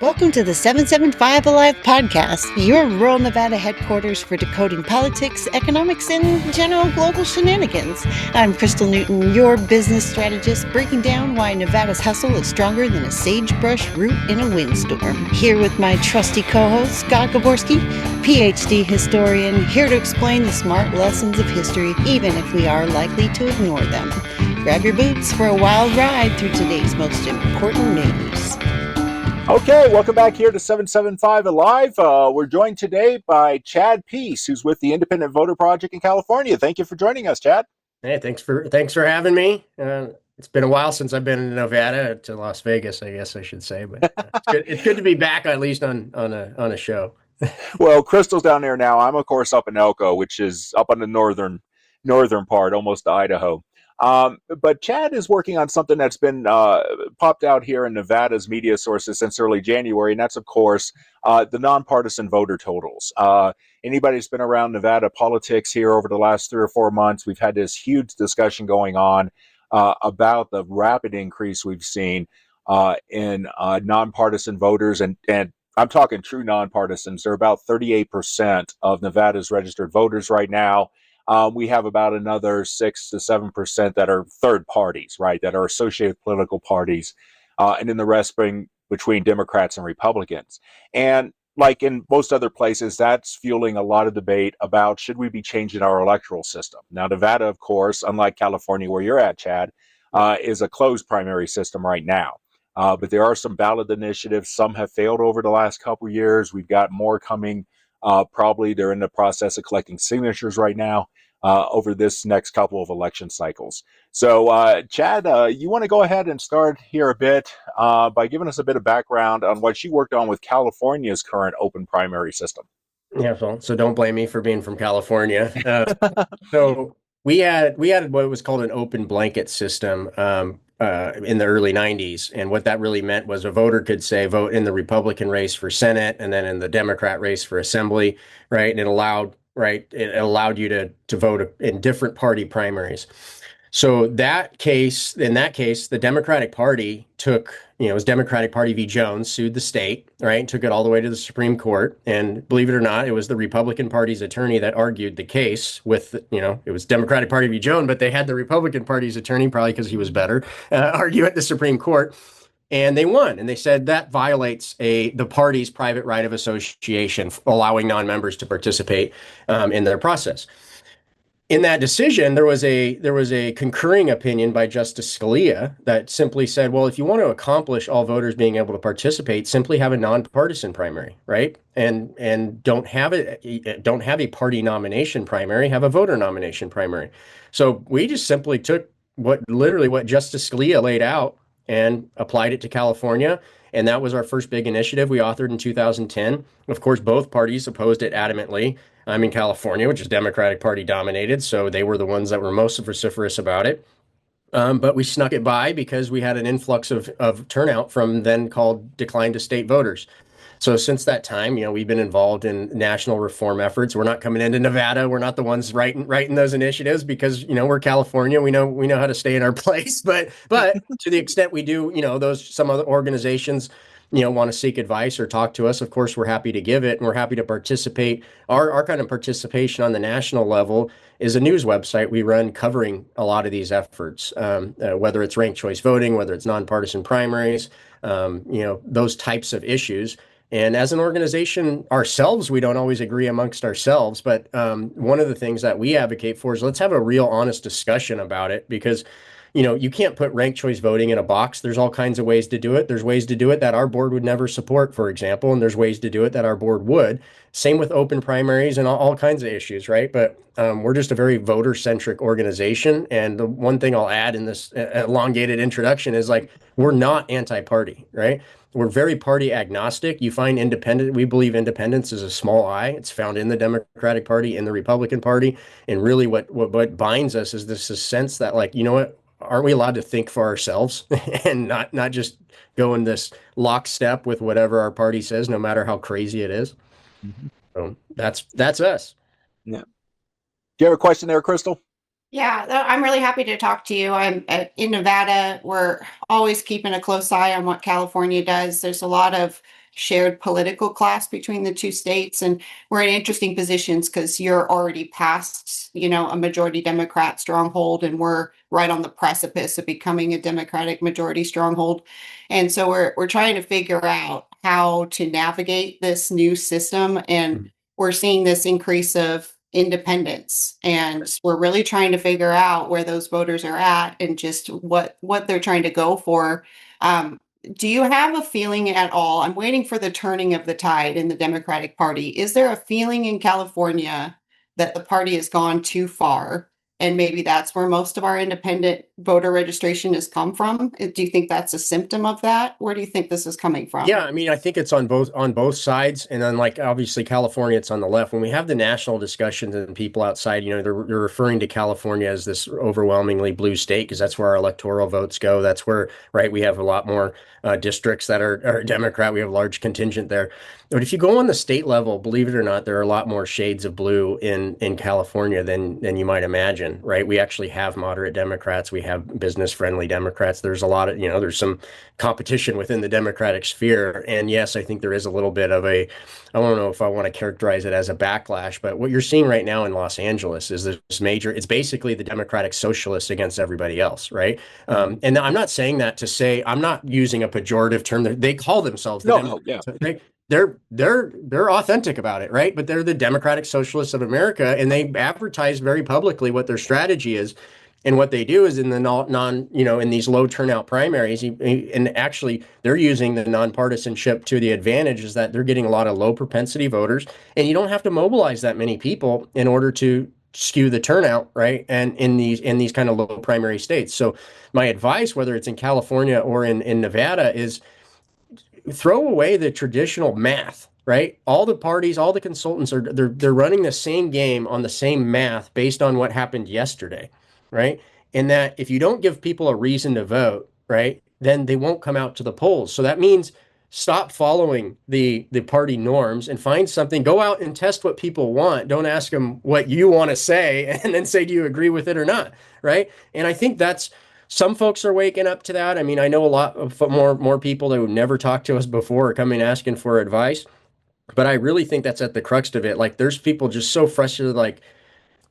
Welcome to the 775 Alive podcast, your rural Nevada headquarters for decoding politics, economics, and general global shenanigans. I'm Crystal Newton, your business strategist, breaking down why Nevada's hustle is stronger than a sagebrush root in a windstorm. Here with my trusty co-host, Scott Gaborski, PhD historian, here to explain the smart lessons of history, even if we are likely to ignore them. Grab your boots for a wild ride through today's most important news. Okay, welcome back here to 775 Alive. We're joined today by Chad Peace, who's with the Independent Voter Project in California. Thank you for joining us, Chad. Hey, thanks for having me. It's been a while since I've been in Nevada to Las Vegas, I guess I should say, but it's good to be back at least on a show. Well, Crystal's down there now. I'm of course up in Elko, which is up on the northern part, almost to Idaho. But Chad is working on something that's been popped out here in Nevada's media sources since early January, and that's, of course, the nonpartisan voter totals. Anybody who's been around Nevada politics here over the last 3 or 4 months, we've had this huge discussion going on about the rapid increase we've seen in nonpartisan voters, and I'm talking true nonpartisans. They're about 38% of Nevada's registered voters right now. We have about another 6 to 7% that are third parties, right, that are associated with political parties, and then the rest being between Democrats and Republicans. And like in most other places, that's fueling a lot of debate about should we be changing our electoral system. Now, Nevada, of course, unlike California, where you're at, Chad, is a closed primary system right now. But there are some ballot initiatives. Some have failed over the last couple of years. We've got more coming. Probably they're in the process of collecting signatures right now over this next couple of election cycles. So, Chad, you want to go ahead and start here a bit by giving us a bit of background on what you worked on with California's current open primary system. Yeah, so don't blame me for being from California. So we had what was called an open blanket system in the early 90s. And what that really meant was a voter could say vote in the Republican race for Senate and then in the Democrat race for Assembly, right? And it allowed you to vote in different party primaries. So in that case, the Democratic Party it was Democratic Party v. Jones, sued the state, right? Took it all the way to the Supreme Court. And believe it or not, it was the Republican Party's attorney that argued the case with, it was Democratic Party v. Jones, but they had the Republican Party's attorney, probably because he was better, argue at the Supreme Court. And they won. And they said that violates the party's private right of association, allowing non-members to participate in their process. In that decision, there was a concurring opinion by Justice Scalia that simply said, well, if you want to accomplish all voters being able to participate, simply have a nonpartisan primary, right? And don't have a party nomination primary, have a voter nomination primary. So we just simply took what Justice Scalia laid out and applied it to California. And that was our first big initiative we authored in 2010. Of course, both parties opposed it adamantly. I'm in California, which is Democratic Party dominated, so they were the ones that were most vociferous about it. But we snuck it by because we had an influx of turnout from then called decline to state voters. So since that time, we've been involved in national reform efforts. We're not coming into Nevada. We're not the ones writing those initiatives because, we're California. We know how to stay in our place. But to the extent we do, some other organizations want to seek advice or talk to us, of course, we're happy to give it, and we're happy to participate. Our kind of participation on the national level is a news website we run covering a lot of these efforts, whether it's ranked choice voting, whether it's nonpartisan primaries, those types of issues. And as an organization ourselves, we don't always agree amongst ourselves. But one of the things that we advocate for is let's have a real honest discussion about it, because you can't put ranked choice voting in a box. There's all kinds of ways to do it. There's ways to do it that our board would never support, for example, and there's ways to do it that our board would. Same with open primaries and all kinds of issues, right? But we're just a very voter-centric organization. And the one thing I'll add in this elongated introduction is we're not anti-party, right? We're very party agnostic. You find we believe independence is a small I. It's found in the Democratic Party, in the Republican Party. And really what binds us is this sense that aren't we allowed to think for ourselves and not just go in this lockstep with whatever our party says, no matter how crazy it is? Mm-hmm. So that's us. Yeah. Do you have a question there, Crystal? Yeah, I'm really happy to talk to you. I'm in Nevada. We're always keeping a close eye on what California does. There's a lot of shared political class between the two states. And we're in interesting positions because you're already past, a majority Democrat stronghold, and we're right on the precipice of becoming a Democratic majority stronghold. And so we're trying to figure out how to navigate this new system. And we're seeing this increase of independence, and we're really trying to figure out where those voters are at and just what they're trying to go for. Do you have a feeling at all? I'm waiting for the turning of the tide in the Democratic Party. Is there a feeling in California that the party has gone too far, and maybe that's where most of our independent voter registration has come from? Do you think that's a symptom of that? Where do you think this is coming from? Yeah, I mean, I think it's on both sides, and then like obviously California, it's on the left. When we have the national discussions and people outside, they're referring to California as this overwhelmingly blue state because that's where our electoral votes go. That's where, right, we have a lot more districts that are Democrat. We have a large contingent there. But if you go on the state level, believe it or not, there are a lot more shades of blue in California than you might imagine, right? We actually have moderate Democrats. We have business-friendly Democrats. There's a lot of, there's some competition within the Democratic sphere. And yes, I think there is a little bit of I don't know if I want to characterize it as a backlash, but what you're seeing right now in Los Angeles is this it's basically the Democratic Socialists against everybody else, right? And I'm not saying that to say, I'm not using a pejorative term. They call themselves the Democrats. Yeah. They're authentic about it, right? But they're the Democratic Socialists of America, and they advertise very publicly what their strategy is. And what they do is in the in these low turnout primaries, and actually they're using the nonpartisanship to the advantage is that they're getting a lot of low propensity voters, and you don't have to mobilize that many people in order to skew the turnout, right? And in these kind of low primary states. So my advice, whether it's in California or in Nevada, is throw away the traditional math, right? All the parties, all the consultants they're running the same game on the same math based on what happened yesterday, right? And that if you don't give people a reason to vote, right, then they won't come out to the polls. So that means stop following the party norms and find something. Go out and test what people want. Don't ask them what you want to say and then say, do you agree with it or not, right? And I think that's some folks are waking up to that. I mean, I know a lot of more people that would never talked to us before are coming asking for advice, but I really think that's at the crux of it. Like, there's people just so frustrated, like,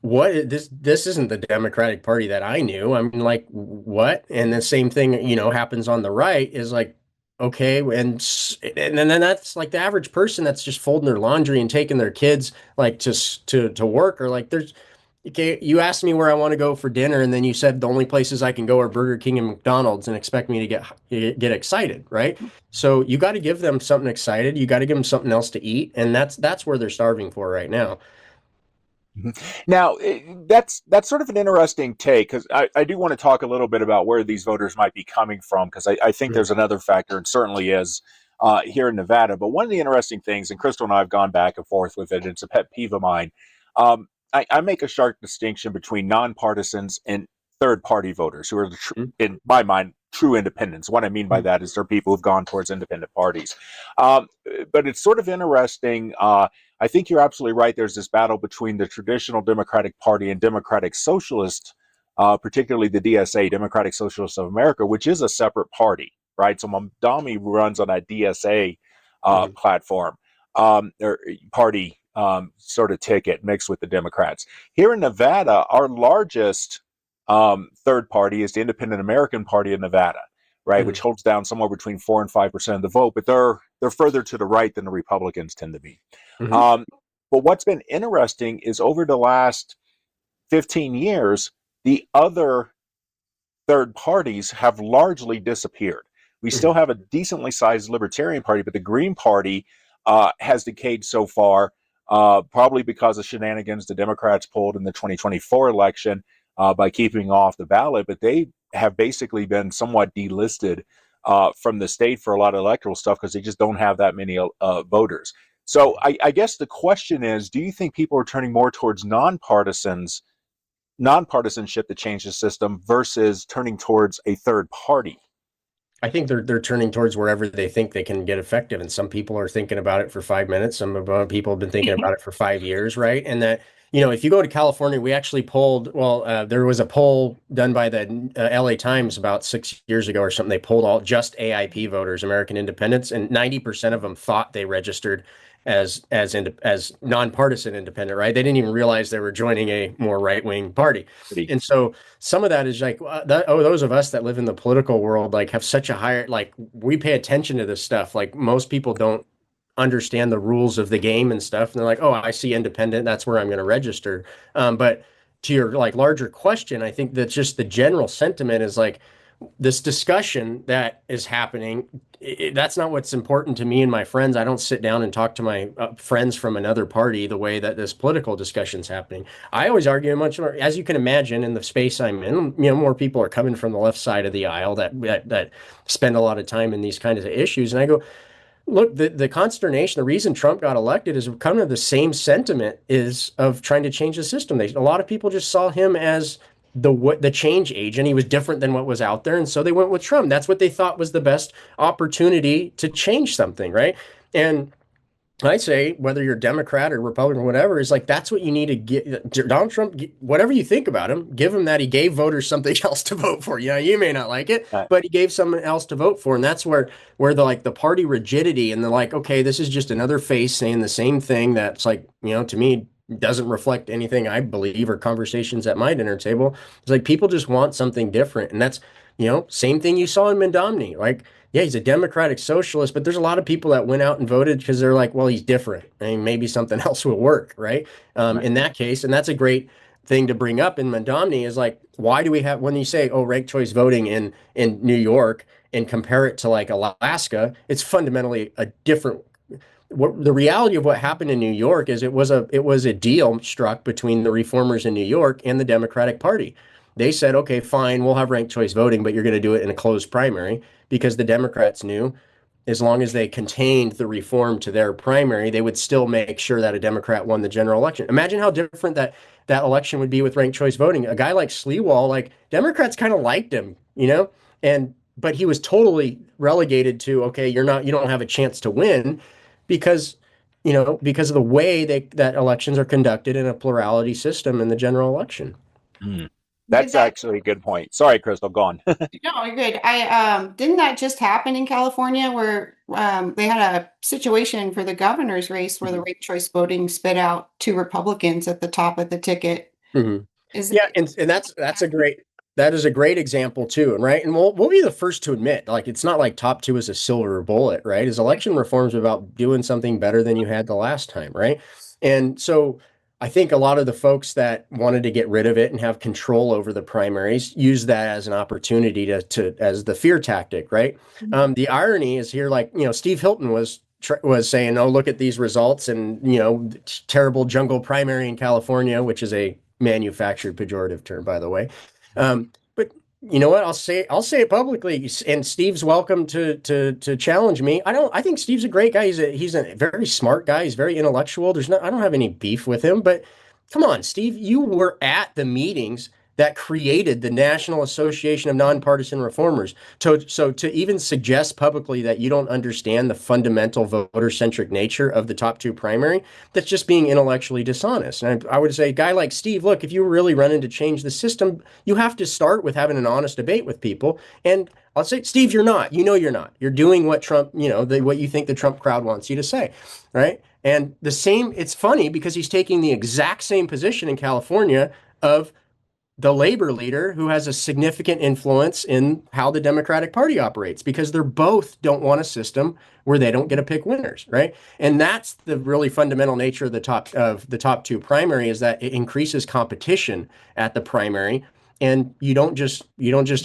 what this isn't the Democratic Party that I knew. I mean, like, what? And the same thing, happens on the right is like, okay, and then that's like the average person that's just folding their laundry and taking their kids like to work, or like there's. Okay, you asked me where I want to go for dinner, and then you said the only places I can go are Burger King and McDonald's, and expect me to get excited, right? So you got to give them something excited. You got to give them something else to eat, and that's where they're starving for right now. Now, that's sort of an interesting take, because I do want to talk a little bit about where these voters might be coming from, because I think there's another factor, and certainly is here in Nevada. But one of the interesting things, and Crystal and I have gone back and forth with it, it's a pet peeve of mine. I make a sharp distinction between nonpartisans and third-party voters, who are, in my mind, true independents. What I mean by that is they're people who've gone towards independent parties. But it's sort of interesting. I think you're absolutely right. There's this battle between the traditional Democratic Party and Democratic Socialist, particularly the DSA, Democratic Socialists of America, which is a separate party, right? So Mamdani runs on a DSA platform or party sort of ticket mixed with the Democrats. Here in Nevada, our largest third party is the Independent American Party of Nevada, right, which holds down somewhere between 4 and 5% of the vote, but they're further to the right than the Republicans tend to be. But what's been interesting is over the last 15 years, the other third parties have largely disappeared. We still have a decently sized Libertarian Party, but the Green Party has decayed so far, probably because of shenanigans the Democrats pulled in the 2024 election by keeping off the ballot, but they have basically been somewhat delisted from the state for a lot of electoral stuff because they just don't have that many voters. So I guess the question is, do you think people are turning more towards nonpartisanship to change the system versus turning towards a third party? I think they're turning towards wherever they think they can get effective. And some people are thinking about it for 5 minutes. Some people have been thinking about it for 5 years, right? And that if you go to California, we actually polled, there was a poll done by the LA Times about 6 years ago or something. They polled all just AIP voters, American Independents, and 90% of them thought they registered as nonpartisan independent, right? They didn't even realize they were joining a more right-wing party. And so some of that is like, those of us that live in the political world, like have such a higher, like we pay attention to this stuff. Like most people don't understand the rules of the game and stuff. And they're like, oh, I see independent, that's where I'm going to register. But to your like larger question, I think that just the general sentiment is like this discussion that is happening. That's not what's important to me and my friends. I don't sit down and talk to my friends from another party the way that this political discussion's happening. I always argue much more, as you can imagine, in the space I'm in. More people are coming from the left side of the aisle that spend a lot of time in these kinds of issues, and I go, look, the consternation, the reason Trump got elected is kind of the same sentiment is of trying to change the system. A lot of people just saw him as the change agent. He was different than what was out there, and so they went with Trump. That's what they thought was the best opportunity to change something, right? And I say, whether you're Democrat or Republican or whatever, is like that's what you need to get. Donald Trump, whatever you think about him, give him that. He gave voters something else to vote for. You may not like it, but he gave someone else to vote for, and that's where the party rigidity and the like, okay, this is just another face saying the same thing. That's like, to me, doesn't reflect anything I believe or conversations at my dinner table. It's like people just want something different, and that's same thing you saw in Mondomny, like. Yeah, he's a democratic socialist, but there's a lot of people that went out and voted because they're like, well, he's different. I mean, maybe something else will work, right? In that case, and that's a great thing to bring up in Mondomny is like, why do we have, when you say, oh, ranked choice voting in New York and compare it to like Alaska, it's fundamentally a different. The reality of what happened in New York is it was a deal struck between the reformers in New York and the Democratic Party. They said, okay, fine, we'll have ranked choice voting, but you're going to do it in a closed primary because the Democrats knew as long as they contained the reform to their primary, they would still make sure that a Democrat won the general election. Imagine how different that election would be with ranked choice voting. A guy like Sliwell, like Democrats kind of liked him, but he was totally relegated to, okay, you don't have a chance to win because because of the way that elections are conducted in a plurality system in the general election. That's actually a good point. Sorry, Crystal, go on. No, you're good. I didn't that just happen in California where they had a situation for the governor's race where the ranked choice voting spit out two Republicans at the top of the ticket. And that is a great example too, right? And we'll be the first to admit, like it's not like top two is a silver bullet, right? Is election reforms about doing something better than you had the last time, right? And so I think a lot of the folks that wanted to get rid of it and have control over the primaries use that as an opportunity to as the fear tactic, right? The irony is here, like Steve Hilton was saying, "Oh, look at these results," and terrible jungle primary in California, which is a manufactured pejorative term, by the way. But you know what? I'll say it publicly, and Steve's welcome to challenge me. I think Steve's a great guy. He's a very smart guy. He's very intellectual. I don't have any beef with him, but come on, Steve, you were at the meetings that created the National Association of Nonpartisan Reformers. So to even suggest publicly that you don't understand the fundamental voter-centric nature of the top two primary, that's just being intellectually dishonest. And I would say, a guy like Steve, look, if you really running to change the system, you have to start with having an honest debate with people. And I'll say, Steve, you're not. You're not. You're doing what Trump, what you think the Trump crowd wants you to say, right? And it's funny because he's taking the exact same position in California of the labor leader who has a significant influence in how the Democratic Party operates, because they're both don't want a system where they don't get to pick winners, right? And that's the really fundamental nature of the top two primary, is that it increases competition at the primary, and you don't just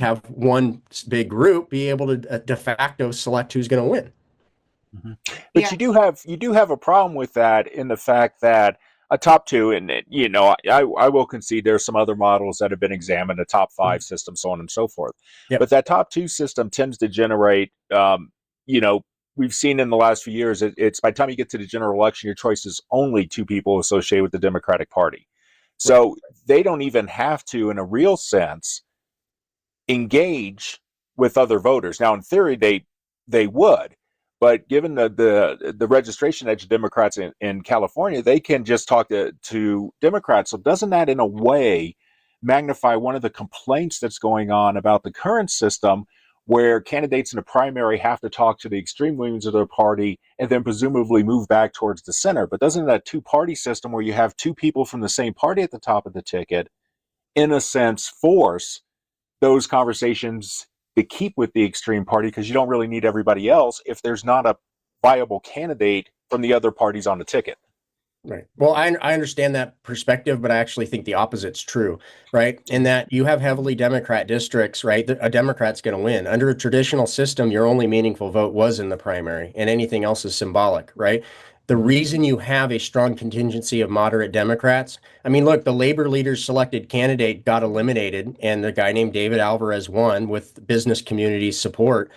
have one big group be able to de facto select who's going to win. But you do have a problem with that, in the fact that a top two, and I will concede there's some other models that have been examined, a top five system, so on and so forth. Yep. But that top two system tends to generate, we've seen in the last few years, it's by the time you get to the general election, your choice is only two people associated with the Democratic Party. So they don't even have to, in a real sense, engage with other voters. Now, in theory, they would. But given the registration age of Democrats in California, they can just talk to Democrats. So doesn't that, in a way, magnify one of the complaints that's going on about the current system, where candidates in a primary have to talk to the extreme wings of their party and then presumably move back towards the center? But doesn't that two-party system, where you have two people from the same party at the top of the ticket, in a sense, force those conversations to keep with the extreme party, because you don't really need everybody else if there's not a viable candidate from the other parties on the ticket? Right. Well, I understand that perspective, but I actually think the opposite's true, right? In that you have heavily Democrat districts, right? A Democrat's going to win. Under a traditional system, your only meaningful vote was in the primary, and anything else is symbolic, right? The reason you have a strong contingency of moderate Democrats, I mean, look, the labor leaders selected candidate got eliminated, and the guy named David Alvarez won with business community support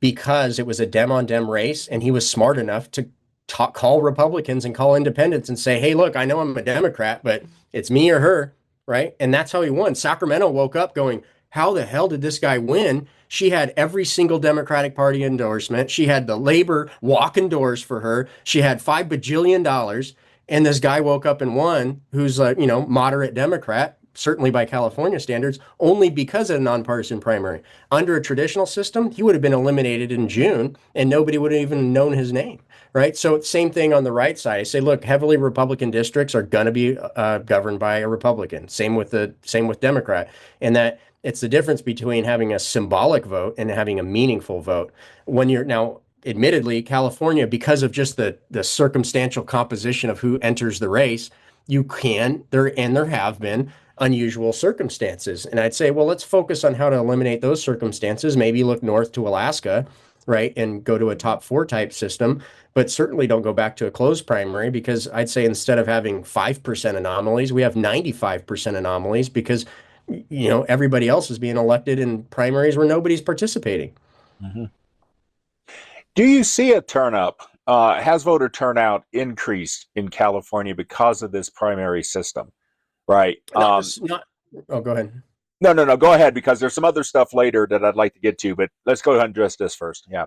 because it was a Dem on Dem race, and he was smart enough to call Republicans and call independents and say, hey, look, I know I'm a Democrat, but it's me or her, right? And that's how he won. Sacramento woke up going, how the hell did this guy win? She had every single Democratic Party endorsement. She had the labor walking doors for her. She had $5 bajillion. And this guy woke up and won, who's a, moderate Democrat, certainly by California standards, only because of a nonpartisan primary. Under a traditional system, he would have been eliminated in June and nobody would have even known his name, right? So same thing on the right side. I say, look, heavily Republican districts are going to be governed by a Republican. Same with Democrat, and that it's the difference between having a symbolic vote and having a meaningful vote. When you're now, admittedly, California, because of just the circumstantial composition of who enters the race, there have been unusual circumstances. And I'd say, well, let's focus on how to eliminate those circumstances. Maybe look north to Alaska, right, and go to a top four type system, but certainly don't go back to a closed primary, because I'd say instead of having 5% anomalies, we have 95% anomalies, because everybody else is being elected in primaries where nobody's participating. Mm-hmm. Do you see a turn up? Has voter turnout increased in California because of this primary system? Right. Oh, go ahead. No. Go ahead, because there's some other stuff later that I'd like to get to, but let's go ahead and address this first. Yeah.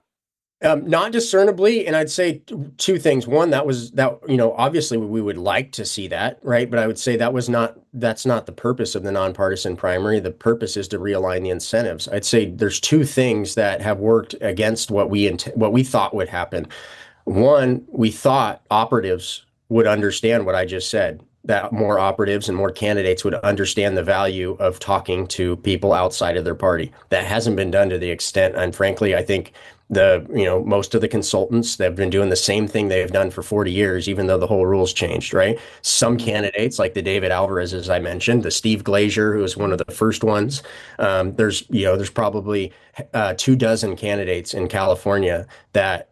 Not discernibly, and I'd say two things. One, obviously we would like to see that, right? But I would say that's not the purpose of the nonpartisan primary. The purpose is to realign the incentives. I'd say there's two things that have worked against what we thought would happen. One, we thought operatives would understand what I just said, that more operatives and more candidates would understand the value of talking to people outside of their party. That hasn't been done to the extent, and frankly, I think most of the consultants, they've been doing the same thing they've done for 40 years, even though the whole rules changed, right? Some candidates, like the David Alvarez, as I mentioned, the Steve Glazier, who was one of the first ones. There's probably 24 candidates in California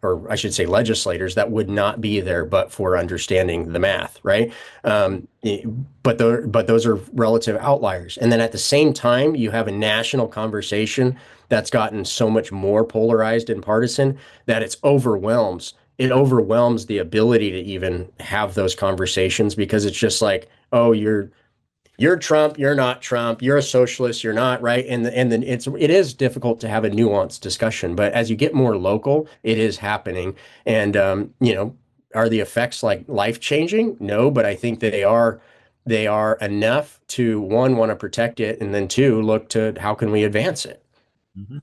or I should say legislators, that would not be there but for understanding the math, right? But those are relative outliers. And then at the same time, you have a national conversation that's gotten so much more polarized and partisan that it overwhelms the ability to even have those conversations, because it's just like, oh, you're Trump, you're not Trump, you're a socialist, you're not, right? And then it is difficult to have a nuanced discussion. But as you get more local, it is happening. And are the effects like life changing? No, but I think that they are enough to, one, want to protect it, and then two, look to how can we advance it. Mm-hmm.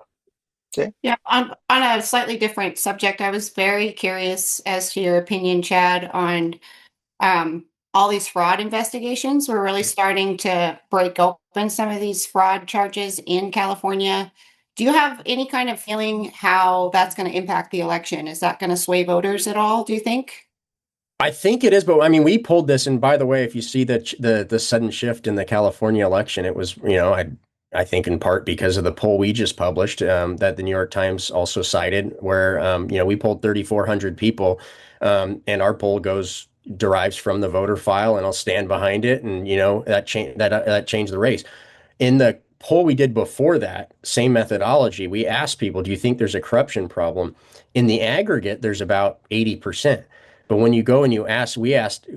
Okay. Yeah, on a slightly different subject, I was very curious as to your opinion, Chad, on all these fraud investigations. We're really starting to break open some of these fraud charges in California. Do you have any kind of feeling how that's going to impact the election? Is that going to sway voters at all, do you think? I think it is, but I mean, we pulled this, and by the way, if you see the sudden shift in the California election, it was, I think in part because of the poll we just published, that the New York Times also cited, where we polled 3,400 people, and our poll derives from the voter file, and I'll stand behind it, and that changed the race. In the poll we did before that, same methodology, we asked people, do you think there's a corruption problem? In the aggregate, there's about 80%. But when you go and we asked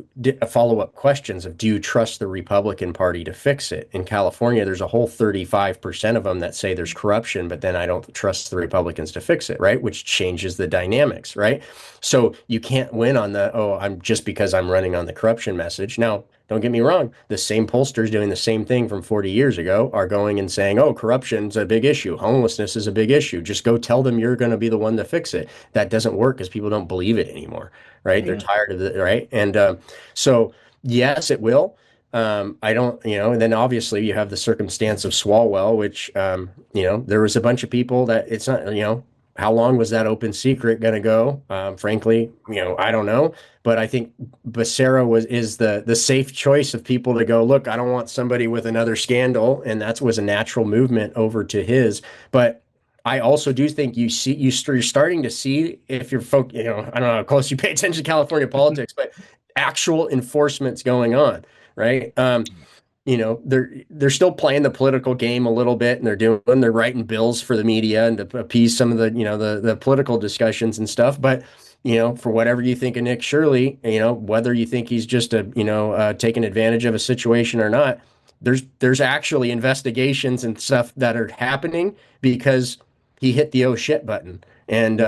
follow-up questions of, do you trust the Republican Party to fix it? In California, there's a whole 35% of them that say there's corruption, but then I don't trust the Republicans to fix it, right? Which changes the dynamics, right? So you can't win on I'm just because I'm running on the corruption message. Now, don't get me wrong. The same pollsters doing the same thing from 40 years ago are going and saying, oh, corruption's a big issue. Homelessness is a big issue. Just go tell them you're going to be the one to fix it. That doesn't work because people don't believe it anymore, right? They're tired of it, right? And so, yes, it will. I don't, and then obviously you have the circumstance of Swalwell, which, there was a bunch of people that it's not, how long was that open secret going to go? Frankly, I don't know. But I think Becerra is the safe choice of people to go, look, I don't want somebody with another scandal. And that was a natural movement over to his. But I also do think you're starting to see, if you're I don't know how close you pay attention to California politics, but actual enforcement's going on, right? They're still playing the political game a little bit, and they're writing bills for the media and to appease some of the political discussions and stuff. But for whatever you think of Nick Shirley, whether you think he's just taking advantage of a situation or not, there's actually investigations and stuff that are happening because he hit the oh shit button, and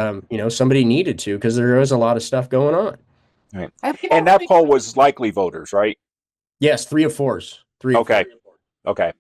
somebody needed to, because there was a lot of stuff going on. Right. And that poll was likely voters, right? Yes, 3 of 4s. Okay. Okay.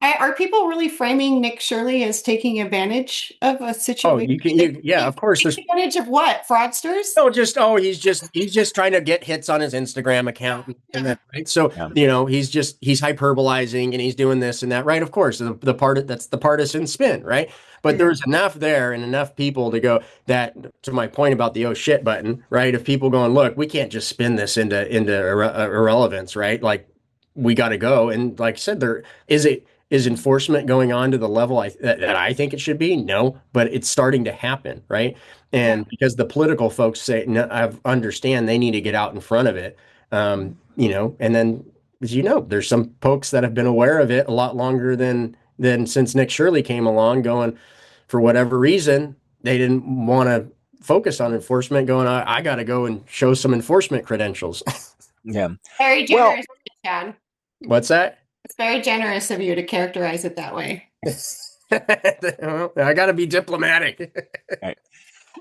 Are people really framing Nick Shirley as taking advantage of a situation? Yeah, of course. There's advantage of what? Fraudsters? No, he's just trying to get hits on his Instagram account, and that, right? So he's hyperbolizing and he's doing this and that, right? Of course, that's the partisan spin, right? But there's enough there and enough people to go that, to my point about the oh shit button, right? If people going, look, we can't just spin this into irrelevance, right? Like, we got to go. And like I said, is enforcement going on to the level that I think it should be? No, but it's starting to happen, right? And because the political folks say, no, I understand they need to get out in front of it, and then, as there's some folks that have been aware of it a lot longer than since Nick Shirley came along, going, for whatever reason, they didn't want to focus on enforcement, going, I got to go and show some enforcement credentials. Yeah. Very generous, Chad. What's that? It's very generous of you to characterize it that way. I got to be diplomatic. Right.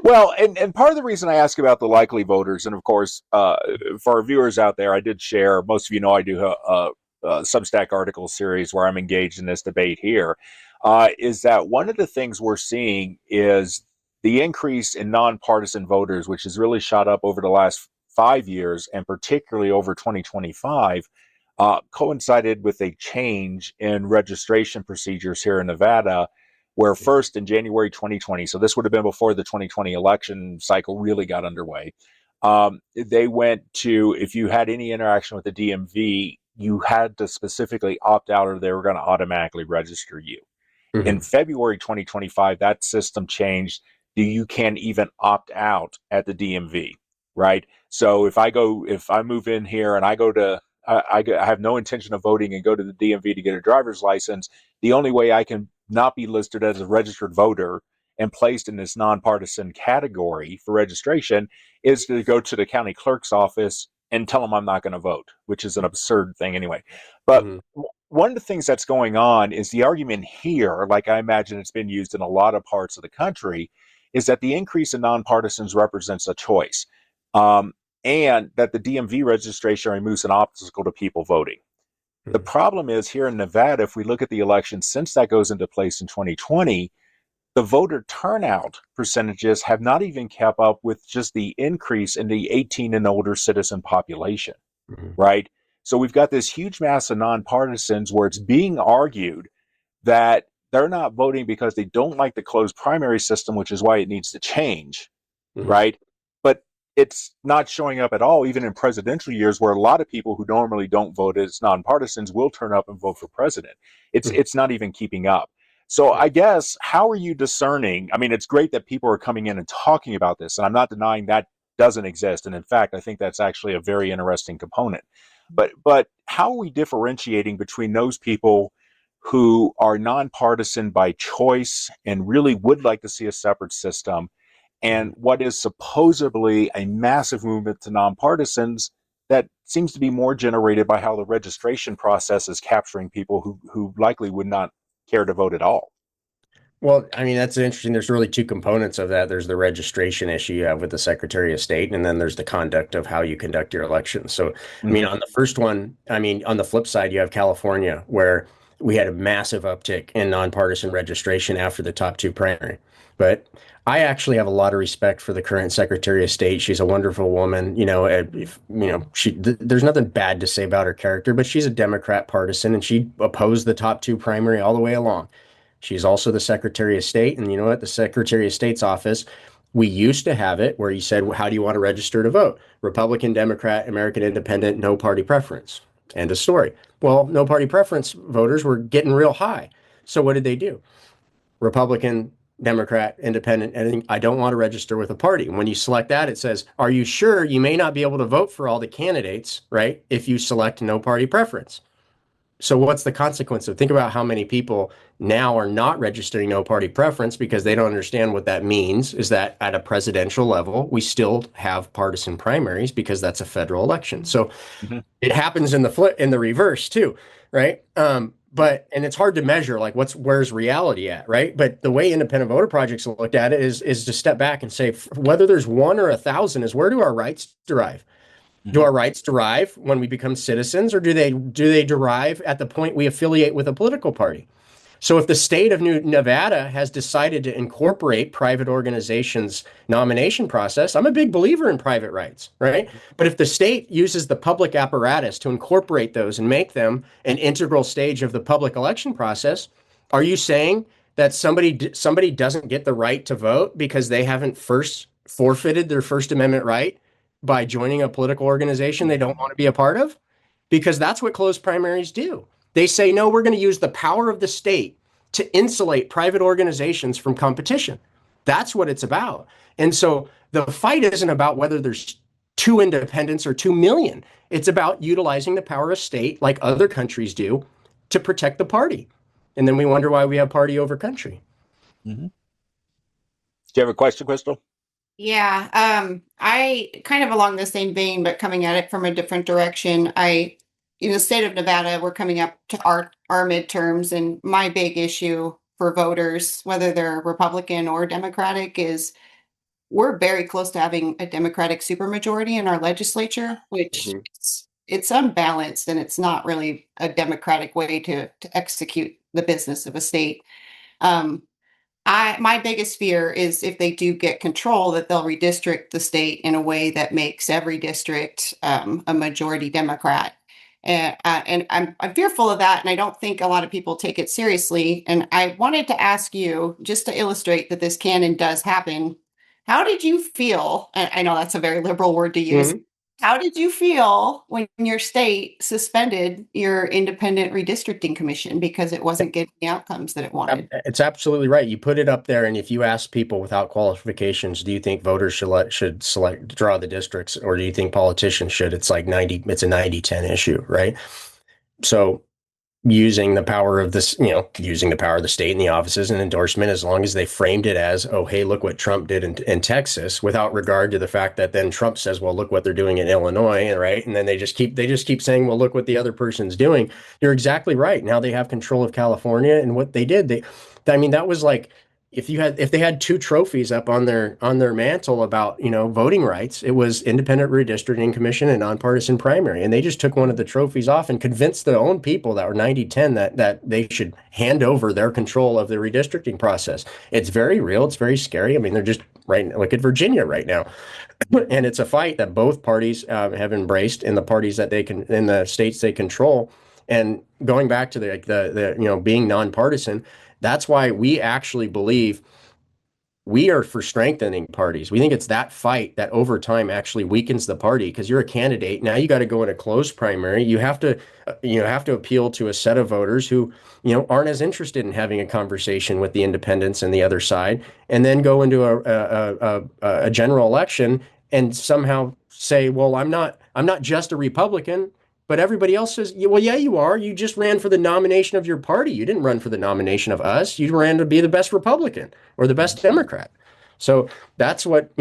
Well, and part of the reason I ask about the likely voters, and of course, for our viewers out there, I did share, most of I do a Substack article series where I'm engaged in this debate here, is that one of the things we're seeing is the increase in nonpartisan voters, which has really shot up over the last 5 years, and particularly over 2025, coincided with a change in registration procedures here in Nevada, where first in January 2020, so this would have been before the 2020 election cycle really got underway, they went to, if you had any interaction with the DMV, you had to specifically opt out or they were going to automatically register you. Mm-hmm. In February 2025, that system changed. You can even opt out at the DMV, right? So if I move in here and I go to, I have no intention of voting and go to the DMV to get a driver's license, the only way I can not be listed as a registered voter and placed in this nonpartisan category for registration is to go to the county clerk's office and tell them I'm not going to vote, which is an absurd thing anyway. But one of the things that's going on is the argument here, like I imagine it's been used in a lot of parts of the country, is that the increase in nonpartisans represents a choice. And that the DMV registration removes an obstacle to people voting. The problem is here in Nevada, if we look at the election since that goes into place in 2020, the voter turnout percentages have not even kept up with just the increase in the 18 and older citizen population, right? So we've got this huge mass of nonpartisans where it's being argued that they're not voting because they don't like the closed primary system, which is why it needs to change, right? But it's not showing up at all, even in presidential years, where a lot of people who normally don't vote as nonpartisans will turn up and vote for president. It's not even keeping up. So I guess, how are you discerning? I mean, it's great that people are coming in and talking about this, and I'm not denying that doesn't exist. And in fact, I think that's actually a very interesting component. But how are we differentiating between those people who are nonpartisan by choice and really would like to see a separate system, and what is supposedly a massive movement to nonpartisans that seems to be more generated by how the registration process is capturing people who likely would not care to vote at all. Well, I mean, that's interesting. There's really two components of that. There's the registration issue you have with the Secretary of State, and then there's the conduct of how you conduct your elections. So, I mean, on the first one, I mean, on the flip side, you have California, where we had a massive uptick in nonpartisan registration after the top two primary. But I actually have a lot of respect for the current Secretary of State. She's a wonderful woman. There's nothing bad to say about her character, but she's a Democrat partisan, and she opposed the top two primary all the way along. She's also the Secretary of State. And you know what? The Secretary of State's office, we used to have it where you said, well, how do you want to register to vote? Republican, Democrat, American Independent, no party preference. End of story. Well, no party preference voters were getting real high. So what did they do? Republican, Democrat, Independent, and I don't want to register with a party. And when you select that, it says, are you sure you may not be able to vote for all the candidates, right? If you select no party preference. So what's the consequence of think about how many people now are not registering no party preference because they don't understand what that means is that at a presidential level, we still have partisan primaries because that's a federal election. So it happens in the reverse too, right? And it's hard to measure like where's reality at, right? But the way independent voter projects looked at it is to step back and say whether there's 1 or 1,000 is where do our rights derive? Do our rights derive when we become citizens, or do they derive at the point we affiliate with a political party? So if the state of Nevada has decided to incorporate private organizations' nomination process, I'm a big believer in private rights, right? But if the state uses the public apparatus to incorporate those and make them an integral stage of the public election process, are you saying that somebody doesn't get the right to vote because they haven't first forfeited their First Amendment right by joining a political organization they don't want to be a part of? Because that's what closed primaries do. They say, no, we're going to use the power of the state to insulate private organizations from competition. That's what it's about. And so the fight isn't about whether there's 2 independents or 2 million. It's about utilizing the power of state like other countries do to protect the party. And then we wonder why we have party over country. Do you have a question, Crystal? Yeah, I kind of along the same vein, but coming at it from a different direction. In the state of Nevada, we're coming up to our midterms, and my big issue for voters, whether they're Republican or Democratic, is we're very close to having a Democratic supermajority in our legislature, which it's unbalanced and it's not really a democratic way to execute the business of a state. My biggest fear is if they do get control, that they'll redistrict the state in a way that makes every district a majority Democrat. And I'm fearful of that, and I don't think a lot of people take it seriously. And I wanted to ask you, just to illustrate that this can and does happen, how did you feel? And I know that's a very liberal word to use. How did you feel when your state suspended your independent redistricting commission because it wasn't getting the outcomes that it wanted? It's absolutely right. You put it up there, and if you ask people without qualifications, do you think voters should draw the districts, or do you think politicians should? It's like 90. It's a 90-10 issue, right? So using the power of this, using the power of the state and the offices and endorsement, as long as they framed it as, oh, hey, look what Trump did in Texas, without regard to the fact that then Trump says, well, look what they're doing in Illinois, right? And then they just keep saying, well, look what the other person's doing. You're exactly right. Now they have control of California, and what they did, that was like, if they had 2 trophies up on their mantle about voting rights, it was independent redistricting commission and nonpartisan primary, and they just took one of the trophies off and convinced their own people that were 90-10 that they should hand over their control of the redistricting process. It's very real. It's very scary. I mean, they're just look at Virginia right now, and it's a fight that both parties have embraced in the parties that in the states they control. And going back to the being nonpartisan. That's why we actually believe we are for strengthening parties. We think it's that fight that over time actually weakens the party, because you're a candidate. Now you got to go in a closed primary. You have to appeal to a set of voters who, aren't as interested in having a conversation with the independents and the other side, and then go into a general election and somehow say, well, I'm not just a Republican. But everybody else says, well, yeah, you are. You just ran for the nomination of your party. You didn't run for the nomination of us. You ran to be the best Republican or the best Democrat. So that's what,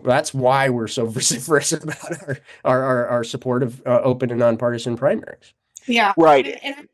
that's why we're so vociferous about our support of open and nonpartisan primaries. Yeah. Right. And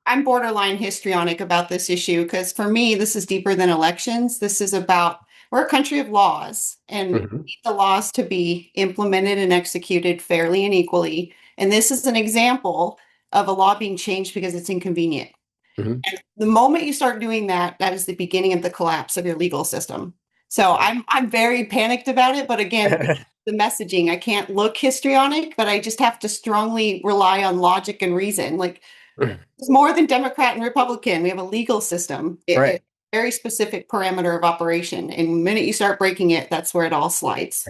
I'm borderline histrionic about this issue because for me, this is deeper than elections. This is about we're a country of laws and we Mhm. need the laws to be implemented and executed fairly and equally. And this is an example of a law being changed because it's inconvenient. Mhm. And the moment you start doing that, that is the beginning of the collapse of your legal system. So I'm very panicked about it. But again, the messaging, I can't look histrionic, but I just have to strongly rely on logic and reason. Like it's more than Democrat and Republican. We have a legal system. Right. Very specific parameter of operation. And the minute you start breaking it, that's where it all slides.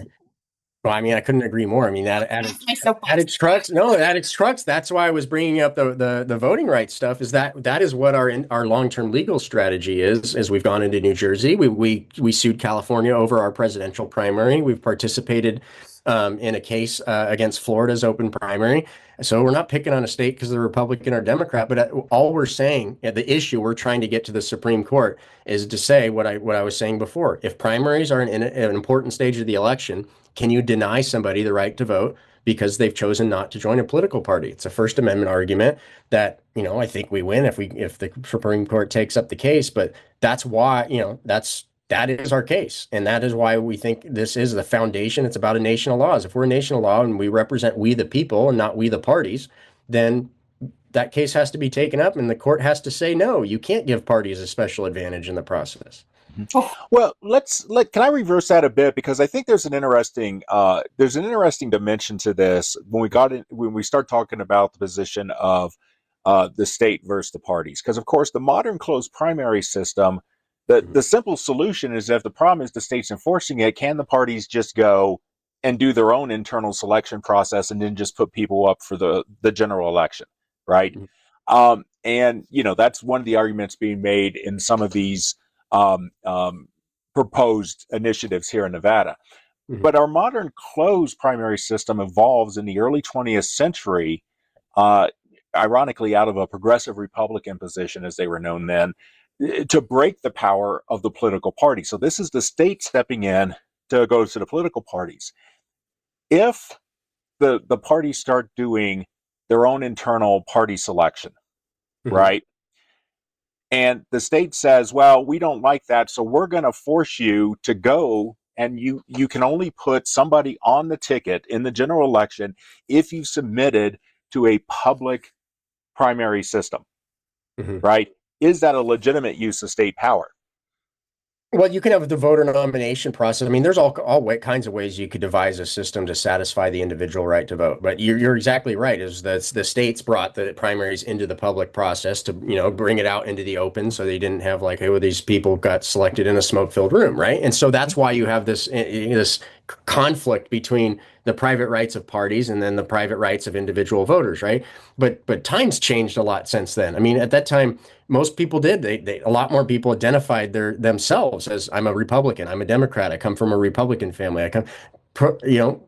Well, I mean, I couldn't agree more. I mean, That's my soapbox. at its crux, no, at its crux, that's why I was bringing up the voting rights stuff. Is that is what our long-term legal strategy is? As we've gone into New Jersey, we sued California over our presidential primary. We've participated in a case against Florida's open primary. So we're not picking on a state because they're Republican or Democrat, but all we're saying, the issue we're trying to get to the Supreme Court is to say what I was saying before. If primaries are an important stage of the election, can you deny somebody the right to vote because they've chosen not to join a political party? It's a First Amendment argument that, I think we win if the Supreme Court takes up the case, but that's why, that is our case. And that is why we think this is the foundation. It's about a nation of laws. If we're a nation of law and we represent we the people and not we the parties, then that case has to be taken up and the court has to say, no, you can't give parties a special advantage in the process. Oh, Well, can I reverse that a bit, because I think there's an interesting dimension to this when we start talking about the position of the state versus the parties, because of course the modern closed primary system, the simple solution is, if the problem is the state's enforcing it, can the parties just go and do their own internal selection process and then just put people up for the general election, right? And that's one of the arguments being made in some of these um, um, proposed initiatives here in Nevada. Mhm. But our modern closed primary system evolves in the early 20th century, uh, ironically, out of a progressive Republican position, as they were known then, to break the power of the political party. So this is the state stepping in to go to the political parties. If the parties start doing their own internal party selection, Mhm. right? And the state says, well, we don't like that, so we're going to force you to go, and you can only put somebody on the ticket in the general election if you submitted to a public primary system, Mhm. right? Is that a legitimate use of state power? Well, you can have the voter nomination process. I mean, there's all kinds of ways you could devise a system to satisfy the individual right to vote. But you're exactly right. Is that the states brought the primaries into the public process to bring it out into the open, so they didn't have like, oh, these people got selected in a smoke-filled room, right? And so that's why you have this conflict between the private rights of parties and then the private rights of individual voters, right? But times changed a lot since then. I mean, at that time, most people did. A lot more people identified themselves as, I'm a Republican, I'm a Democrat, I come from a Republican family. You know,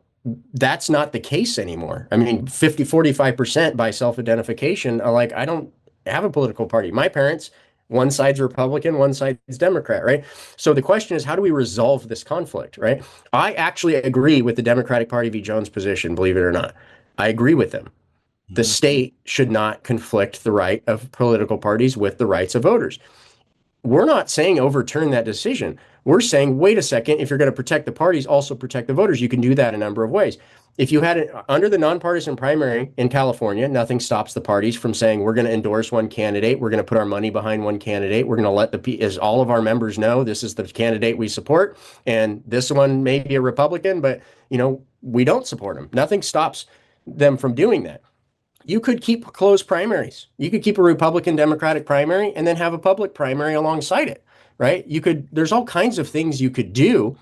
that's not the case anymore. I mean, 45% by self-identification are like, I don't have a political party. My parents, one side's Republican, one side's Democrat, right? So the question is, how do we resolve this conflict, right? I actually agree with the Democratic Party v. Jones position, believe it or not. I agree with them. The Mm-hmm. state should not conflict the right of political parties with the rights of voters. We're not saying overturn that decision. We're saying, wait a second, if you're going to protect the parties, also protect the voters. You can do that a number of ways. If you had it under the nonpartisan primary in California, nothing stops the parties from saying, we're going to endorse one candidate. We're going to put our money behind one candidate. We're going to let as all of our members know, this is the candidate we support. And this one may be a Republican, but, we don't support him. Nothing stops them from doing that. You could keep closed primaries. You could keep a Republican Democratic primary and then have a public primary alongside it, right? There's all kinds of things you could do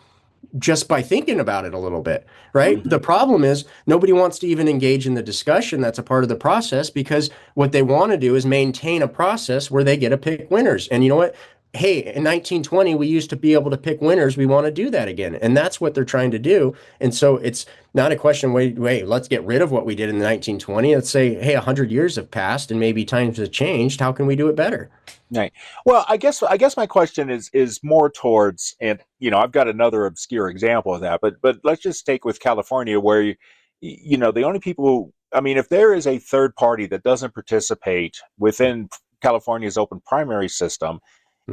just by thinking about it a little bit, right? Mm-hmm. The problem is nobody wants to even engage in the discussion that's a part of the process, because what they want to do is maintain a process where they get to pick winners. And you know what? Hey, in 1920, we used to be able to pick winners. We want to do that again. And that's what they're trying to do. And so it's not a question, wait, let's get rid of what we did in the 1920. Let's say, hey, 100 years have passed and maybe times have changed. How can we do it better? Right. Well, I guess my question is more towards, and I've got another obscure example of that, but let's just take with California, where the only people, I mean, if there is a third party that doesn't participate within California's open primary system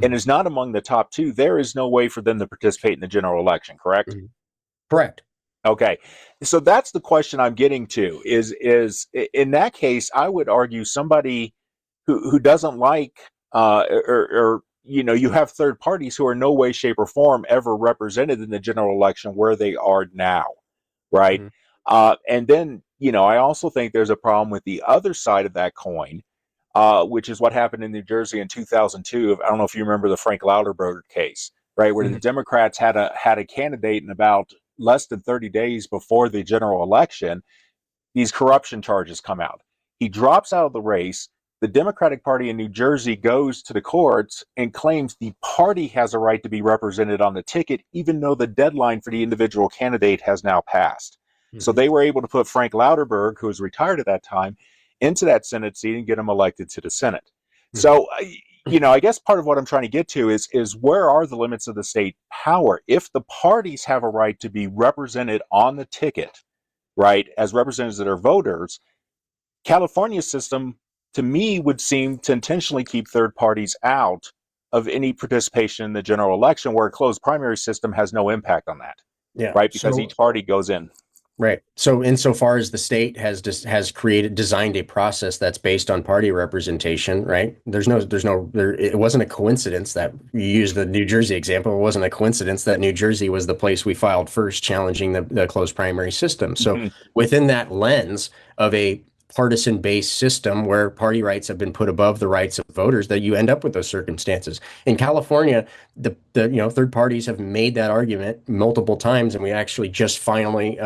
and Mhm. is not among the top two, there is no way for them to participate in the general election, correct? Mhm. Correct. Okay. So that's the question I'm getting to is in that case, I would argue somebody who doesn't like or you have third parties who are no way, shape, or form ever represented in the general election where they are now, right? Mhm. And then I also think there's a problem with the other side of that coin, which is what happened in New Jersey in 2002. I don't know if you remember the Frank Lauderberger case, right, where the Mhm. Democrats had a candidate in about less than 30 days before the general election. These corruption charges come out. He drops out of the race. The Democratic Party in New Jersey goes to the courts and claims the party has a right to be represented on the ticket, even though the deadline for the individual candidate has now passed. So Mhm. they were able to put Frank Lauderberg, who was retired at that time, into that Senate seat and get him elected to the Senate. Mhm. So, I guess part of what I'm trying to get to is where are the limits of the state power? If the parties have a right to be represented on the ticket, right, as representatives of their voters, California's system, to me, would seem to intentionally keep third parties out of any participation in the general election, where a closed primary system has no impact on that, Yeah. right? Because So each party goes in. right. So insofar as the state has designed a process that's based on party representation, right? It wasn't a coincidence that you used the New Jersey example. It wasn't a coincidence that New Jersey was the place we filed first challenging the closed primary system. So Mm-hmm. within that lens of a partisan based system where party rights have been put above the rights of voters, that you end up with those circumstances. In California, the third parties have made that argument multiple times, and we actually just finally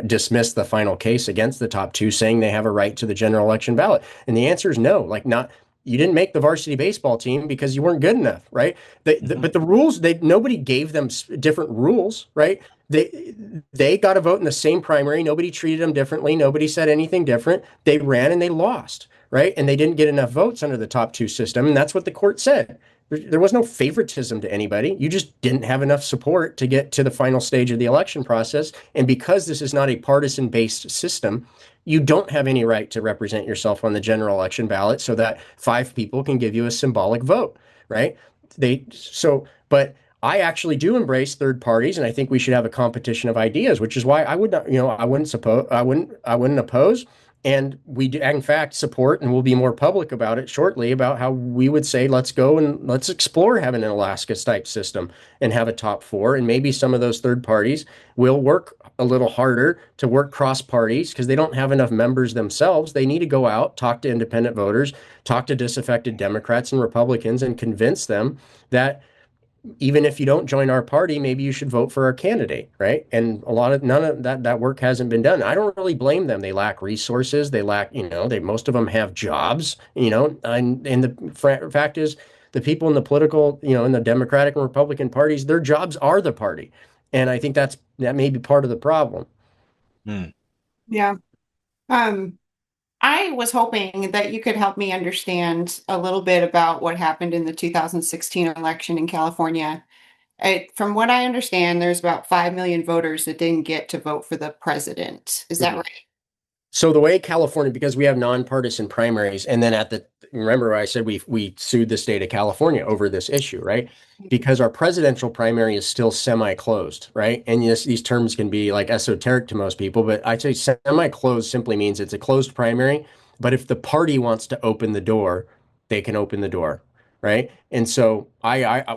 dismissed the final case against the top two, saying they have a right to the general election ballot. And the answer is no. Like, not, you didn't make the varsity baseball team because you weren't good enough, right? Mm-hmm. But the rules, nobody gave them different rules, right? They they got a vote in the same primary. Nobody treated them differently. Nobody said anything different. They ran and they lost, right? And they didn't get enough votes under the top two system, and that's what the court said. There was no favoritism to anybody. You just didn't have enough support to get to the final stage of the election process. And because this is not a partisan based system, you don't have any right to represent yourself on the general election ballot so that five people can give you a symbolic vote, right? But I actually do embrace third parties, and I think we should have a competition of ideas, which is why I would not, I wouldn't oppose, and we do, in fact, support, and we'll be more public about it shortly, about how we would say, let's go and let's explore having an Alaska type system and have a top four. And maybe some of those third parties will work a little harder to work cross parties because they don't have enough members themselves. They need to go out, talk to independent voters, talk to disaffected Democrats and Republicans, and convince them that even if you don't join our party, maybe you should vote for our candidate, right? And none of that work hasn't been done. I don't really blame them. They lack resources. They lack, most of them have jobs, and the fact is, the people in the political, in the Democratic and Republican parties, their jobs are the party. And I think that may be part of the problem. Mm. Yeah. Um, I was hoping that you could help me understand a little bit about what happened in the 2016 election in California. From what I understand, there's about 5 million voters that didn't get to vote for the president. Is that Mhm. right? So the way California, because we have nonpartisan primaries, and then remember I said we sued the state of California over this issue, right? Because our presidential primary is still semi-closed, right? And yes, these terms can be like esoteric to most people, but I'd say semi-closed simply means it's a closed primary. But if the party wants to open the door, they can open the door, right? And so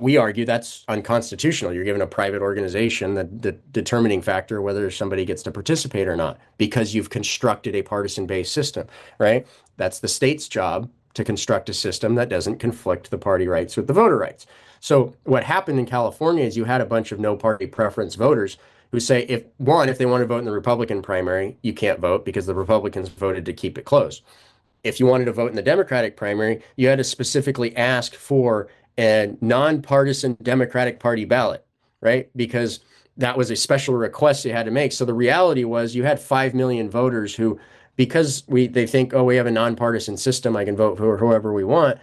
we argue that's unconstitutional. You're giving a private organization the determining factor whether somebody gets to participate or not because you've constructed a partisan-based system, right? That's the state's job to construct a system that doesn't conflict the party rights with the voter rights. So what happened in California is you had a bunch of no party preference voters who say if they want to vote in the Republican primary, you can't vote because the Republicans voted to keep it closed. If you wanted to vote in the Democratic primary, you had to specifically ask for a nonpartisan Democratic Party ballot, right? Because that was a special request you had to make. So the reality was you had 5 million voters who, because they think, oh, we have a nonpartisan system, I can vote for whoever we want.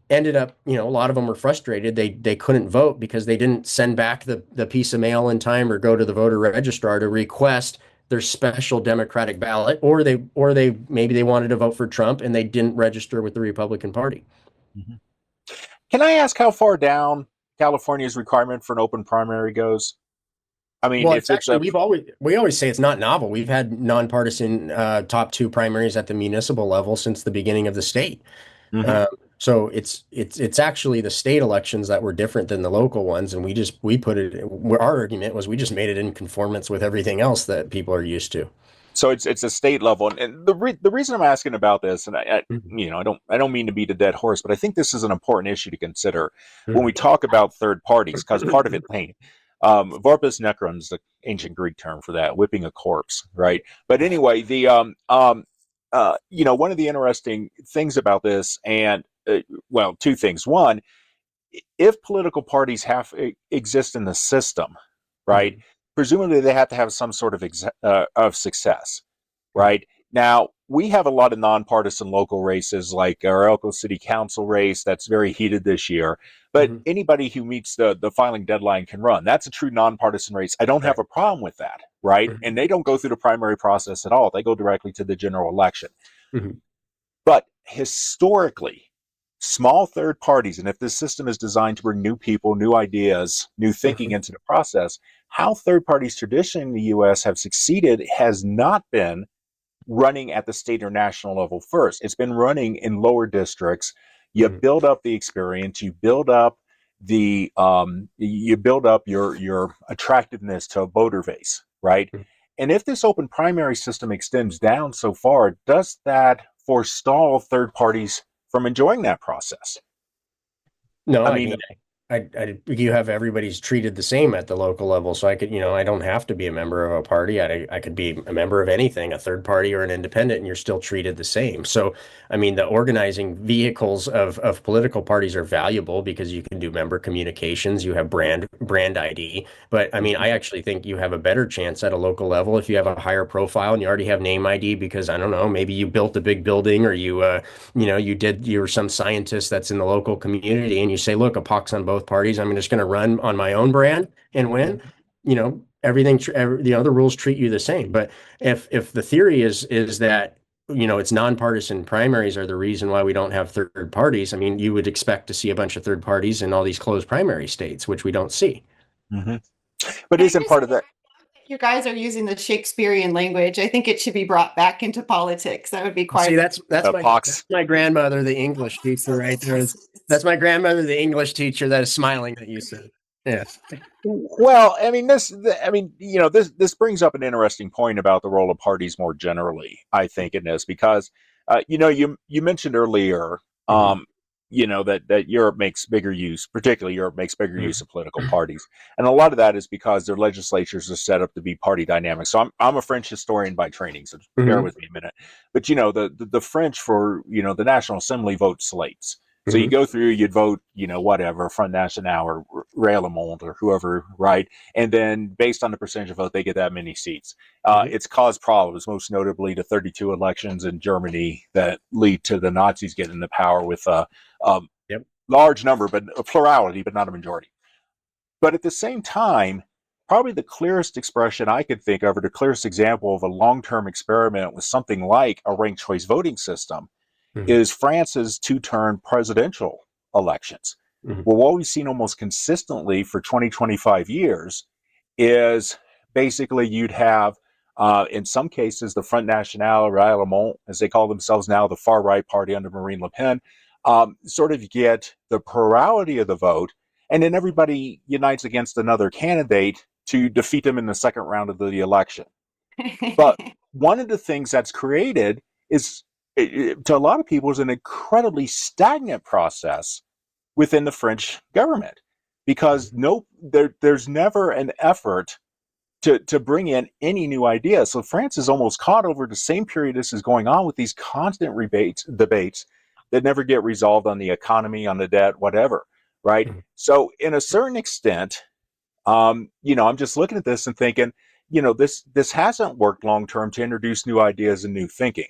ended up, a lot of them were frustrated. They couldn't vote because they didn't send back the piece of mail in time or go to the voter registrar to request their special Democratic ballot, or they maybe they wanted to vote for Trump and they didn't register with the Republican Party. Mm-hmm. Can I ask how far down California's requirement for an open primary goes? I mean, Well, if it's it's actually a we always say it's not novel. We've had nonpartisan top two primaries at the municipal level since the beginning of the state. Mhm. Um, so it's actually the state elections that were different than the local ones, and we put it. Our argument was we just made it in conformance with everything else that people are used to. So it's a state level, and the reason I'm asking about this, and Mhm. I don't mean to beat a dead horse, but I think this is an important issue to consider when we Mhm. talk about third parties, because part of it, Vorpus necrons, the ancient Greek term for that, whipping a corpse, right? But anyway, one of the interesting things about this, and well, two things. One, if political parties exist in the system, right? Mhm. Presumably they have to have some sort of success, Mhm. right? Now we have a lot of nonpartisan local races, like our Elko City Council race that's very heated this year. But Mhm. anybody who meets the filing deadline can run. That's a true nonpartisan race. I don't Right. have a problem with that, right? Mhm. And they don't go through the primary process at all. They go directly to the general election. Mhm. But historically, small third parties, and if this system is designed to bring new people, new ideas, new thinking Mhm. into the process, how third parties traditionally in the US have succeeded has not been running at the state or national level first. It's been running in lower districts. You Mhm. build up the experience, you build up your attractiveness to a voter base, right? Mhm. And if this open primary system extends down so far, does that forestall third parties from enjoying that process? No, I I mean, mean, you have everybody's treated the same at the local level. So I could, I don't have to be a member of a party. I could be a member of anything, a third party or an independent, and you're still treated the same. So, I mean, the organizing vehicles of political parties are valuable because you can do member communications, you have brand ID. But I mean, mhm, I actually think you have a better chance at a local level if you have a higher profile and you already have name ID because I don't know, maybe you built a big building or you were some scientist that's in the local community and you say, look, a pox on both parties. I'm just going to run on my own brand and win. mhm, Everything, the other rules treat you the same. But if the theory is that, it's nonpartisan primaries are the reason why we don't have third parties. I mean, you would expect to see a bunch of third parties in all these closed primary states, which we don't see. mhm. But And I isn't just part of that you guys are using the Shakespearean language. I think it should be brought back into politics. That would be See, quite. that's pox? my grandmother, the English teacher, right there. That's my grandmother, the English teacher, that is smiling that you said. Yeah. Well, I mean, this brings up an interesting point about the role of parties more generally. I think in this because, you mentioned earlier, Mhm. that Europe makes bigger use, particularly Europe makes bigger use Mhm. of political parties, and a lot of that is because their legislatures are set up to be party dynamic. So I'm a French historian by training, so bear Mhm. with me a minute. But the French for the National Assembly vote slates. So you Mhm. go through, you'd vote, whatever, Front National or Raillemont or whoever, right? And then based on the percentage of vote, they get that many seats. Mhm. It's caused problems, most notably the 32 elections in Germany that lead to the Nazis getting the power with a Yep. large number, but a plurality, but not a majority. But at the same time, probably the clearest expression I could think of, or the clearest example of a long-term experiment with something like a ranked choice voting system Mhm. is France's two-term presidential elections. Mhm. Well, what we've seen almost consistently for 20, 25 years is basically you'd have, in some cases, the Front National, Ralliement, as they call themselves now, the far right party under Marine Le Pen, sort of get the plurality of the vote, and then everybody unites against another candidate to defeat them in the second round of the election. But one of the things that's created is, to a lot of people, is an incredibly stagnant process within the French government because there's never an effort to bring in any new ideas. So France is almost caught over the same period this is going on with these constant debates that never get resolved on the economy, on the debt, whatever. Right. Mhm. So, in a certain extent, I'm just looking at this and thinking, this hasn't worked long term to introduce new ideas and new thinking.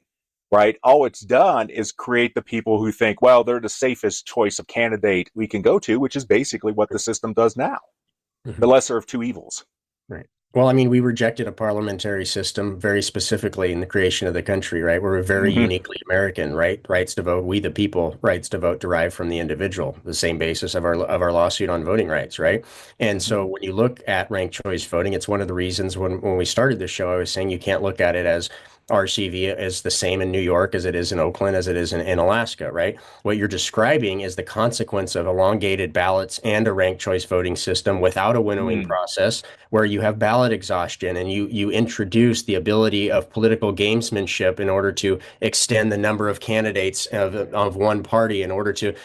right? All it's done is create the people who think, well, they're the safest choice of candidate we can go to, which is basically what the system does now. The Mhm. lesser of two evils. Right. Well, I mean, we rejected a parliamentary system very specifically in the creation of the country, right? We're very Mm-hmm. uniquely American, right? Rights to vote, we the people, rights to vote derived from the individual, the same basis of our lawsuit on voting rights, right? And so when you look at ranked choice voting, it's one of the reasons when we started this show, I was saying you can't look at it as RCV is the same in New York as it is in Oakland, as it is in Alaska, right? What you're describing is the consequence of elongated ballots and a ranked choice voting system without a winnowing Mm-hmm. process where you have ballot exhaustion and you introduce the ability of political gamesmanship in order to extend the number of candidates of one party in order to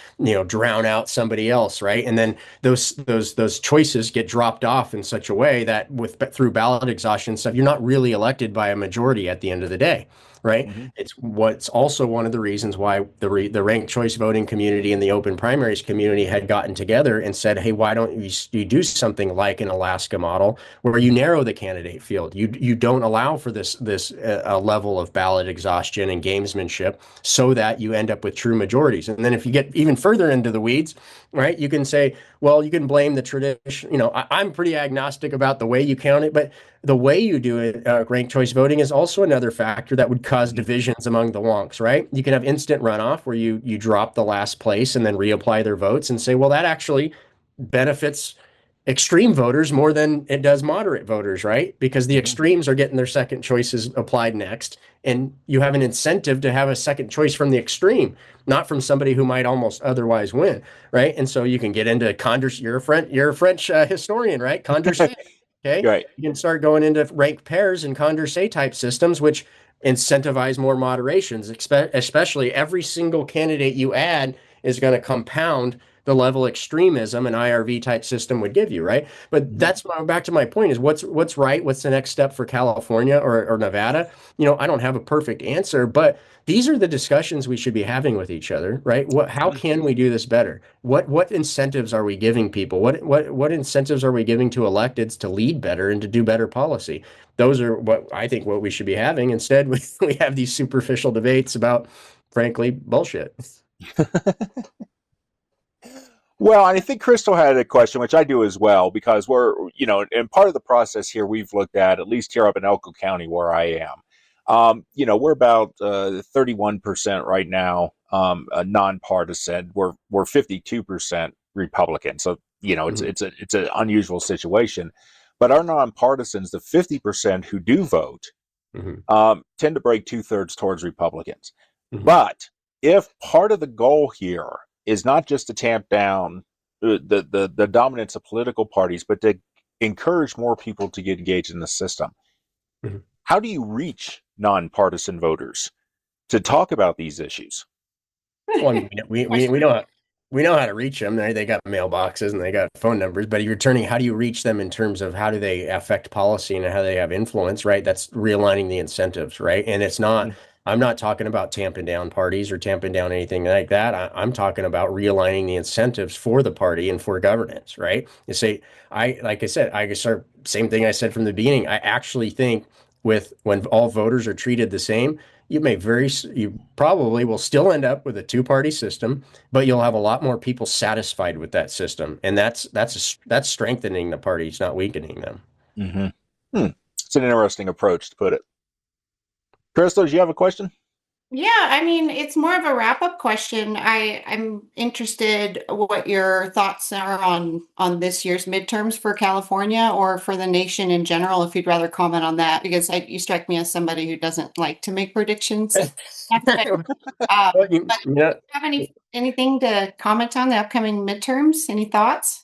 drown out somebody else, right? And then those choices get dropped off in such a way that with through ballot exhaustion stuff, you're not really elected by a majority at the end of the day, right? Mm-hmm. It's what's also one of the reasons why the ranked choice voting community and the open primaries community had gotten together and said, hey, why don't you do something like an Alaska model where you narrow the candidate field? You don't allow for this level of ballot exhaustion and gamesmanship so that you end up with true majorities. And then if you get even further into the weeds, right, you can say, well, you can blame the tradition. I'm pretty agnostic about the way you count it, but the way you do it, ranked choice voting, is also another factor that would cause Mm-hmm. divisions among the wonks, right? You can have instant runoff where you drop the last place and then reapply their votes and say, well, that actually benefits extreme voters more than it does moderate voters, right? Because the Mm-hmm. extremes are getting their second choices applied next. And you have an incentive to have a second choice from the extreme, not from somebody who might almost otherwise win, right? And so you can get into Condorcet. You're a French historian, right? Condorcet. Okay. Right. You can start going into ranked pairs and Condorcet type systems, which incentivize more moderations, especially every single candidate you add is going to compound the level extremism an IRV type system would give you, right? But Mm-hmm. that's back to my point is what's right? What's the next step for California or Nevada? I don't have a perfect answer, but these are the discussions we should be having with each other, right? How can we do this better? What incentives are we giving people? What incentives are we giving to electeds to lead better and to do better policy? Those are what I think what we should be having. Instead, we have these superficial debates about, frankly, bullshit. Well, I think Crystal had a question, which I do as well, because and part of the process here we've looked at least here up in Elko County where I am. We're about 31% right now, nonpartisan. We're 52% Republican. So, Mhm. it's an unusual situation. But our nonpartisans, the 50% who do vote, Mhm. tend to break two-thirds towards Republicans. Mhm. But if part of the goal here is not just to tamp down the dominance of political parties, but to encourage more people to get engaged in the system, Mhm. how do you reach nonpartisan voters to talk about these issues? Well, I mean, we know how to reach them. They got mailboxes and they got phone numbers, but you're turning, how do you reach them in terms of how do they affect policy and how they have influence, right? That's realigning the incentives, right? And I'm not talking about tamping down parties or tamping down anything like that. I'm talking about realigning the incentives for the party and for governance, right? You say, like I said, I start, same thing I said from the beginning. I actually think when all voters are treated the same, you probably will still end up with a two-party system, but you'll have a lot more people satisfied with that system, and that's strengthening the parties, not weakening them. Mm-hmm. It's an interesting approach to put it. Crystal, do you have a question? Yeah, I mean, it's more of a wrap-up question. I'm interested what your thoughts are on this year's midterms for California or for the nation in general, if you'd rather comment on that, because you strike me as somebody who doesn't like to make predictions. Well, But have anything to comment on the upcoming midterms? Any thoughts?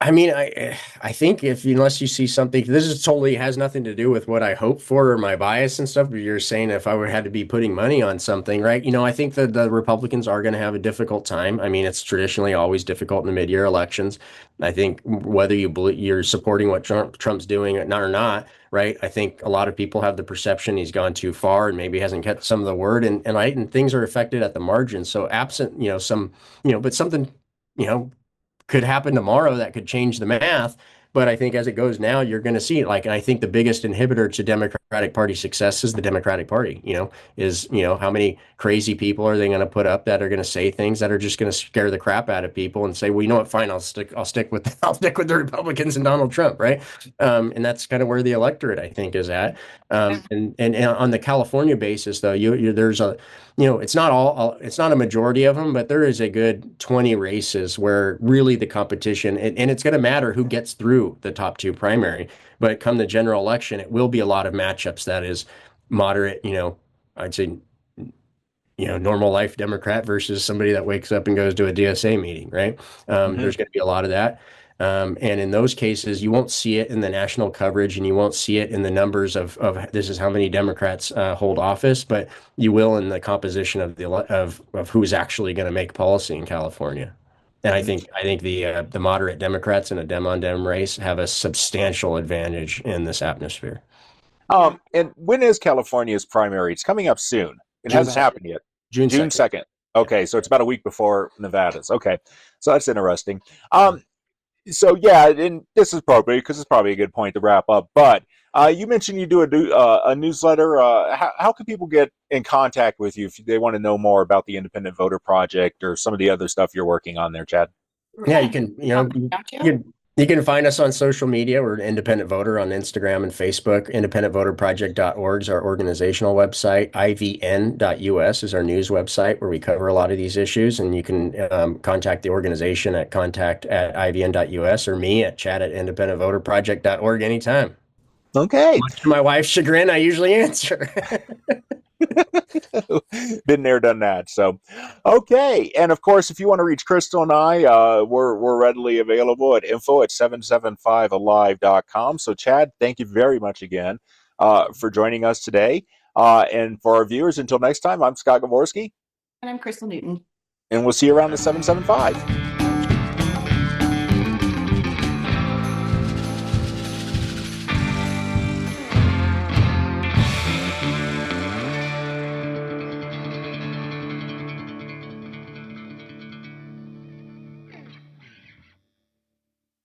I mean, I think if unless you see something, this is totally has nothing to do with what I hope for or my bias and stuff. But you're saying if I were had to be putting money on something, right? I think that the Republicans are going to have a difficult time. I mean, it's traditionally always difficult in the mid-year elections. I think whether you're supporting what Trump's doing or not, right? I think a lot of people have the perception he's gone too far and maybe hasn't kept some of the word, and things are affected at the margins. So absent, but something, you know could happen tomorrow that could change the math. But I think as it goes now, you're going to see like, and I think the biggest inhibitor to Democratic Party success is the Democratic Party. How many crazy people are they going to put up that are going to say things that are just going to scare the crap out of people and say, well, you know what, fine, I'll stick with the Republicans and Donald Trump, right? And that's kind of where the electorate I think is at. And on the California basis, though, there's a it's not a majority of them, but there is a good 20 races where really the competition, and it's going to matter who gets through the top two primary. But come the general election, it will be a lot of matchups that is moderate, I'd say, normal life Democrat versus somebody that wakes up and goes to a DSA meeting, right? There's going to be a lot of that. And in those cases, you won't see it in the national coverage and you won't see it in the numbers of this is how many Democrats hold office, but you will in the composition of who's actually going to make policy in California. And I think the moderate Democrats in a Dem on Dem race have a substantial advantage in this atmosphere. And when is California's primary? It's coming up soon. It hasn't happened yet. June June 2nd. Okay, so it's about a week before Nevada's. Okay, so that's interesting. So yeah, and this is probably because it's probably a good point to wrap up. But you mentioned you do a newsletter. How can people get in contact with you if they want to know more about the Independent Voter Project or some of the other stuff you're working on there, Chad? Yeah, you can find us on social media. We're Independent Voter on Instagram and Facebook. IndependentVoterProject.org is our organizational website. IVN.us is our news website where we cover a lot of these issues. And you can contact the organization at contact@IVN.us or me at chat@IndependentVoterProject.org anytime. Okay. Much to my wife's chagrin, I usually answer. Been there, done that. So, okay. And of course, if you want to reach Crystal and I, we're readily available at info@775alive.com. So, Chad, thank you very much again for joining us today. And for our viewers, until next time, I'm Scott Gavorski. And I'm Crystal Newton. And we'll see you around the 775.